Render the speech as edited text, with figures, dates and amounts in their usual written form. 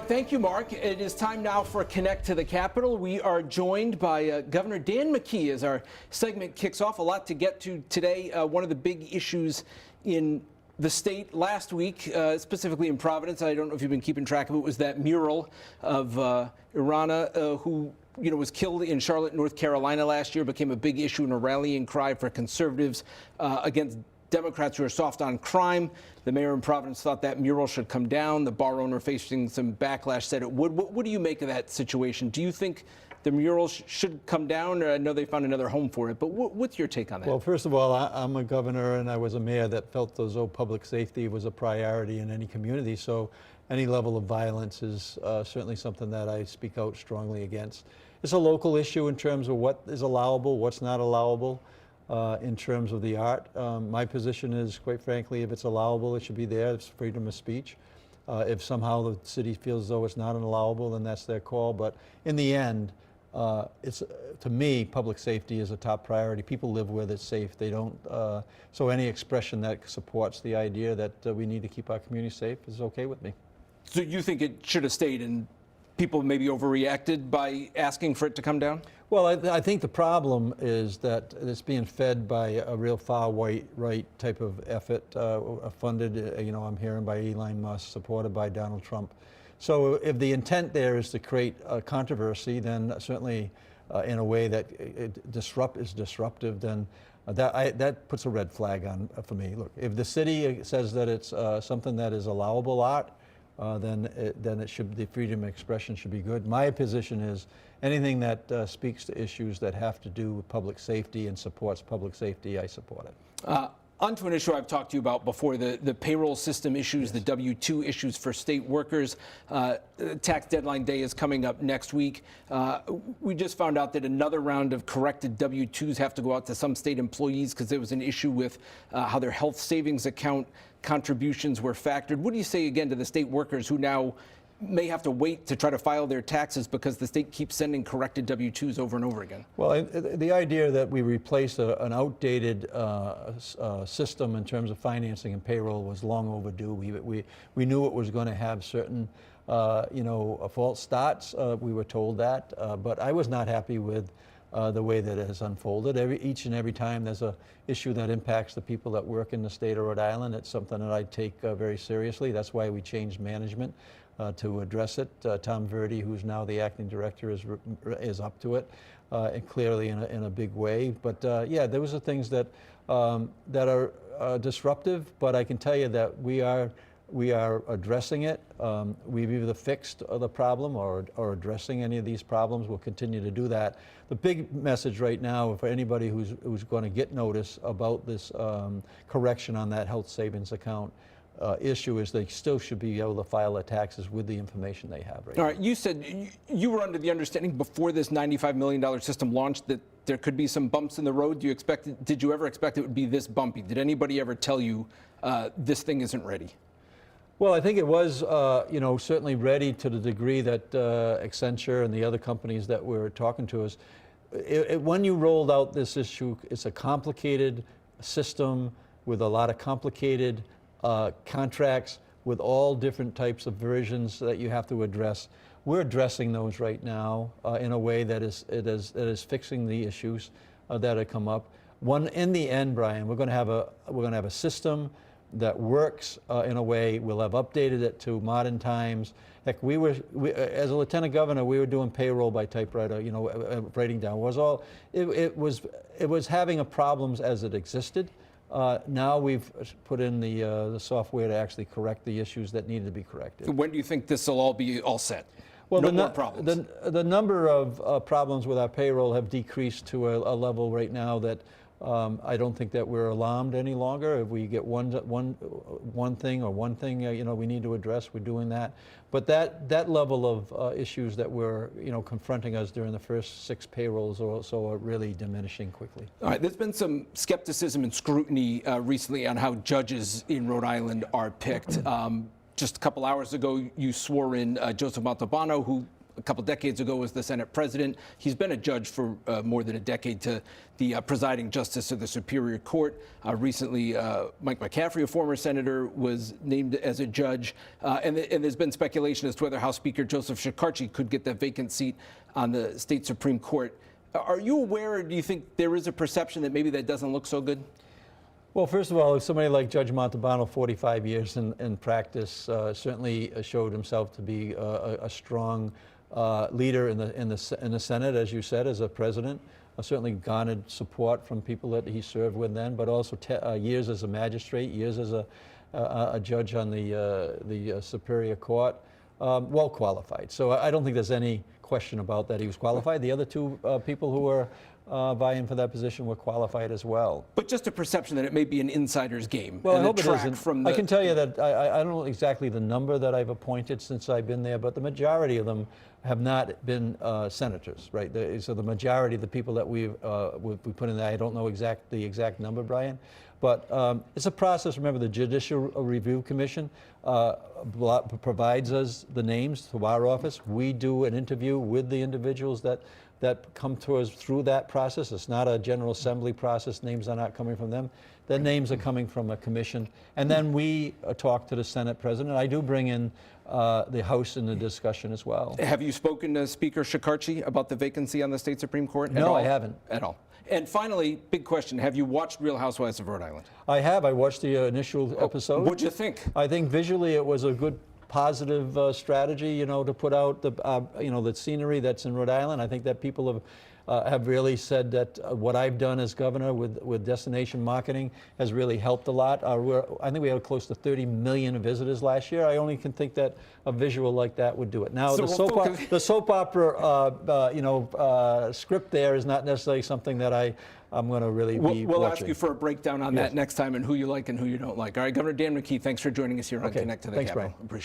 right, thank you, Mark. It is time now for Connect to the Capitol. We are joined by Governor Dan McKee as our segment kicks off. A lot to get to today. One of the big issues in the state last week, specifically in Providence, I don't know if you've been keeping track of it, was that mural of Irana, who was killed in Charlotte, North Carolina last year, became a big issue and a rallying cry for conservatives against Democrats who are soft on crime. The mayor in Providence thought that mural should come down. The bar owner, facing some backlash, said it would. What do you make of that situation? Do you think the mural should come down? Or I know they found another home for it, but what's your take on that? Well, first of all, I'm a governor and I was a mayor that felt as though public safety was a priority in any community. So any level of violence is certainly something that I speak out strongly against. It's a local issue in terms of what is allowable, what's not allowable. In terms of the art. My position is, quite frankly, if it's allowable, it should be there. It's freedom of speech. If somehow the city feels as though it's not allowable, then that's their call. But in the end, to me, public safety is a top priority. People live where it's safe. They don't. So any expression that supports the idea that we need to keep our community safe is okay with me. So you think it should have stayed, and people maybe overreacted by asking for it to come down? Well, I think the problem is that it's being fed by a real far right type of effort, funded, I'm hearing by Elon Musk, supported by Donald Trump. So if the intent there is to create a controversy, then certainly in a way that is disruptive, then that puts a red flag on for me. Look, if the city says that it's something that is allowable art, then it should, the freedom of expression should be good. My position is anything that speaks to issues that have to do with public safety and supports public safety, I support it. On to an issue I've talked to you about before, the payroll system issues, yes. The W-2 issues for state workers. Tax deadline day is coming up next week. We just found out that another round of corrected W-2s have to go out to some state employees because there was an issue with how their health savings account contributions were factored. What do you say again to the state workers who now may have to wait to try to file their taxes because the state keeps sending corrected W-2s over and over again? Well, the idea that we replace an outdated system in terms of financing and payroll was long overdue. We knew it was going to have certain false starts. We were told that, but I was not happy with the way that it has unfolded. Each and every time there's an issue that impacts the people that work in the state of Rhode Island, it's something that I take very seriously. That's why we changed management to address it. Tom Verdi, who's now the acting director, is up to it, and clearly in a big way. But yeah, those are things that are disruptive. But I can tell you that we are addressing it. We've either fixed the problem or addressing any of these problems. We'll continue to do that. The big message right now for anybody who's going to get notice about this correction on that health savings account issue is they still should be able to file their taxes with the information they have right now. All right, you said you were under the understanding before this $95 million system launched that there could be some bumps in the road. Did you ever expect it would be this bumpy? Did anybody ever tell you this thing isn't ready? Well, I think it was, certainly ready to the degree that Accenture and the other companies that were talking to us. When you rolled out this issue, it's a complicated system with a lot of complicated contracts with all different types of versions that you have to address. We're addressing those right now in a way that is fixing the issues that have come up. In the end, Brian, we're going to have a system that works in a way. We'll have updated it to modern times. Heck, as a lieutenant governor, we were doing payroll by typewriter, writing down. It was having problems as it existed. Now we've put in the software to actually correct the issues that needed to be corrected. When do you think this will all be all set? Well, no more problems. The number of problems with our payroll have decreased to a level right now that I don't think that we're alarmed any longer. If we get one thing we need to address, we're doing that. But that level of issues that were confronting us during the first 6 payrolls or so are really diminishing quickly. All right, there's been some skepticism and scrutiny recently on how judges in Rhode Island are picked. Just a couple hours ago, you swore in Joseph Montalbano, who a couple decades ago was the Senate president. He's been a judge for more than a decade to the presiding justice of the Superior Court. Recently, Mike McCaffrey, a former senator, was named as a judge. And there's been speculation as to whether House Speaker Joseph Shekarchi could get that vacant seat on the state Supreme Court. Are you aware, or do you think there is a perception that maybe that doesn't look so good? Well, first of all, somebody like Judge Montalbano, 45 years in practice, certainly showed himself to be a strong leader in the Senate, as you said, as a president. Certainly garnered support from people that he served with then, but also years as a magistrate, years as a judge on the Superior Court. Well qualified. So I don't think there's any question about that he was qualified. The other two people who were vying for that position were qualified as well. But just a perception that it may be an insider's game. Well, and I hope it isn't. From I can tell you that I don't know exactly the number that I've appointed since I've been there, but the majority of them have not been senators, right? So the majority of the people that we put in there, I don't know the exact number, Brian, but it's a process. Remember, the Judicial Review Commission provides us the names to our office. We do an interview with the individuals that come to us through that process. It's not a General Assembly process. Names are not coming from them. Their names are coming from a commission. And then we talk to the Senate president. I do bring in the House in the discussion as well. Have you spoken to Speaker Shekarchi about the vacancy on the state Supreme Court? No, I haven't. At all. And finally, big question, have you watched Real Housewives of Rhode Island? I have. I watched the initial episode. What'd you think? I think visually it was a good positive strategy, to put out the scenery that's in Rhode Island. I think that people have really said that what I've done as governor with destination marketing has really helped a lot. I think we had close to 30 million visitors last year. I only can think that a visual like that would do it. Now, So the soap opera script there is not necessarily something that I'm going to really be We'll watching. ask you for a breakdown on that next time and who you like and who you don't like. All right, Governor Dan McKee, thanks for joining us here on Connect to the Thanks, Capitol. Brian. Appreciate it.